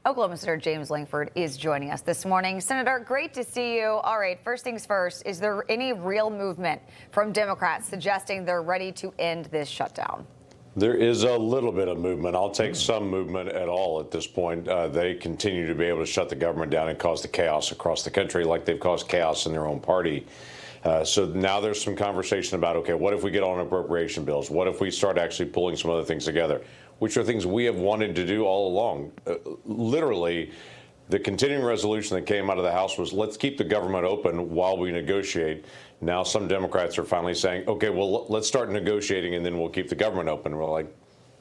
Oklahoma Senator James Lankford is joining us this morning. Senator, great to see you. All right, first things first, is there any real movement from Democrats suggesting they're ready to end this shutdown? There is a little bit of movement. I'll take some movement at all at this point. They continue to be able to shut the government down and cause the chaos across the country like they've caused chaos in their own party. So now there's some conversation about, okay, what if we get on appropriation bills? What if we start actually pulling some other things together, which are things we have wanted to do all along? Literally, the continuing resolution that came out of the House was, let's keep the government open while we negotiate. Now some Democrats are finally saying, okay, well, let's start negotiating and then we'll keep the government open. We're like,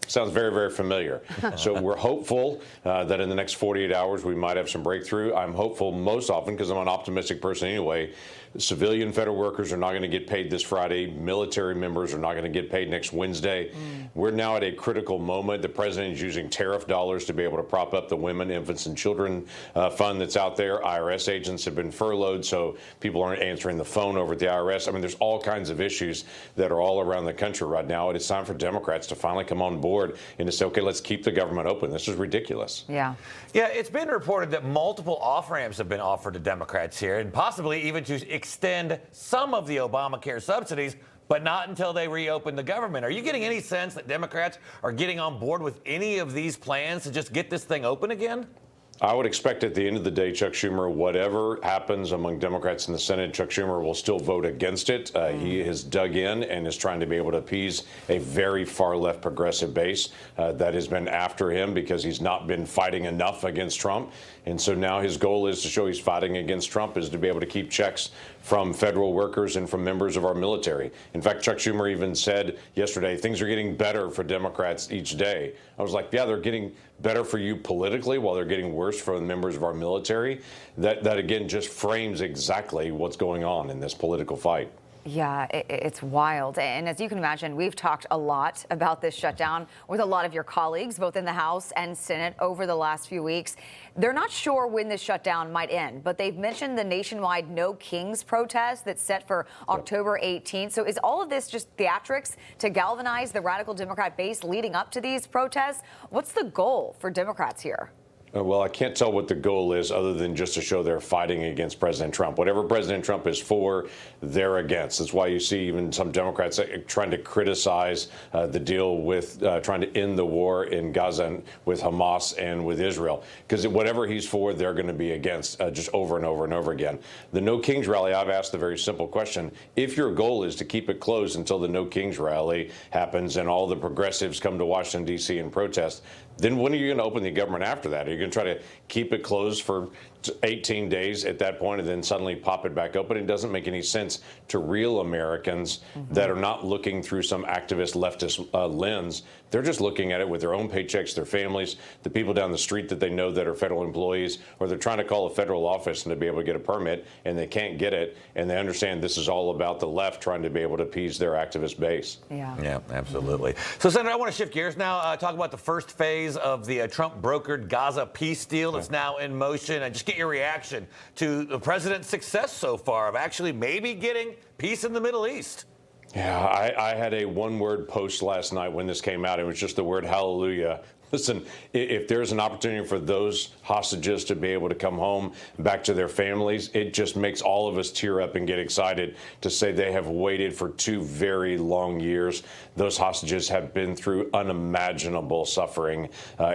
sounds very, very familiar. So we're hopeful that in the next 48 hours we might have some breakthrough. I'm hopeful most often, because I'm an optimistic person anyway, civilian federal workers are not going to get paid this Friday. Military members are not going to get paid next Wednesday. We're now at a critical moment. The president is using tariff dollars to be able to prop up the women, infants, and children fund that's out there. IRS agents have been furloughed, so people aren't answering the phone over at the IRS. I mean, there's all kinds of issues that are all around the country right now. It is time for Democrats to finally come on board and to say, okay, let's keep the government open. This is ridiculous. Yeah, it's been reported that multiple off-ramps have been offered to Democrats here, and possibly even to extend some of the Obamacare subsidies, but not until they reopen the government. Are you getting any sense that Democrats are getting on board with any of these plans to just get this thing open again? I would expect at the end of the day, Chuck Schumer, whatever happens among Democrats in the Senate, Chuck Schumer will still vote against it. He has dug in and is trying to be able to appease a very far left progressive base that has been after him because he's not been fighting enough against Trump. And so now his goal is to show he's fighting against Trump, is to be able to keep checks from federal workers and from members of our military. In fact, Chuck Schumer even said yesterday, things are getting better for Democrats each day. I was like, yeah, they're getting better for you politically while they're getting worse for the members of our military. That again, just frames exactly what's going on in this political fight. Yeah, it's wild. And as you can imagine, we've talked a lot about this shutdown with a lot of your colleagues, both in the House and Senate, over the last few weeks. They're not sure when this shutdown might end, but they've mentioned the nationwide No Kings protest that's set for October 18th. So is all of this just theatrics to galvanize the radical Democrat base leading up to these protests? What's the goal for Democrats here? Well, I can't tell what the goal is other than just to show they're fighting against President Trump. Whatever President Trump is for, they're against. That's why you see even some Democrats trying to criticize the deal with trying to end the war in Gaza and with Hamas and with Israel. Because whatever he's for, they're going to be against just over and over and over again. The No Kings rally, I've asked the very simple question. If your goal is to keep it closed until the No Kings rally happens and all the progressives come to Washington, D.C. and protest, then when are you going to open the government after that? Are you going to try to keep it closed for 18 days at that point and then suddenly pop it back open? It doesn't make any sense to real Americans that are not looking through some activist leftist lens. They're just looking at it with their own paychecks, their families, the people down the street that they know that are federal employees, or they're trying to call a federal office and to be able to get a permit and they can't get it. And they understand this is all about the left trying to be able to appease their activist base. Yeah, absolutely. So, Senator, I want to shift gears now, talk about the first phase of the Trump-brokered Gaza peace deal that's now in motion. And just get your reaction to the president's success so far of actually maybe getting peace in the Middle East. Yeah, I had a one-word post last night when this came out. It was just the word hallelujah. Listen, if there's an opportunity for those hostages to be able to come home back to their families, it just makes all of us tear up and get excited to say they have waited for 2 very long years. Those hostages have been through unimaginable suffering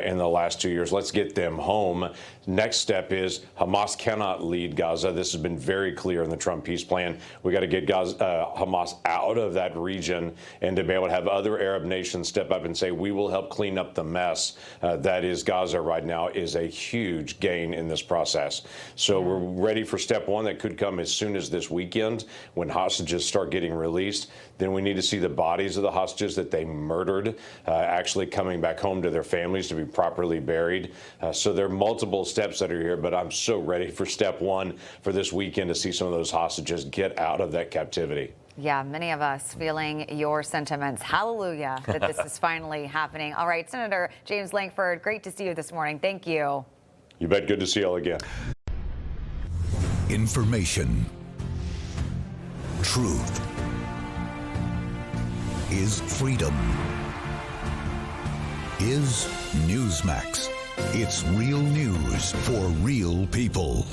in the last 2 years. Let's get them home. Next step is Hamas cannot lead Gaza. This has been very clear in the Trump peace plan. We got to get Hamas out of that region and to be able to have other Arab nations step up and say, we will help clean up the mess that is Gaza right now, is a huge gain in this process. So we're ready for step 1 that could come as soon as this weekend when hostages start getting released. Then we need to see the bodies of the hostages that they murdered actually coming back home to their families to be properly buried. So there are multiple steps that are here, but I'm so ready for step 1 for this weekend to see some of those hostages get out of that captivity. Yeah, many of us feeling your sentiments. Hallelujah that this is finally happening. All right, Senator James Lankford, great to see you this morning. Thank you. You bet. Good to see you all again. Information. Truth is freedom. Is Newsmax. It's real news for real people.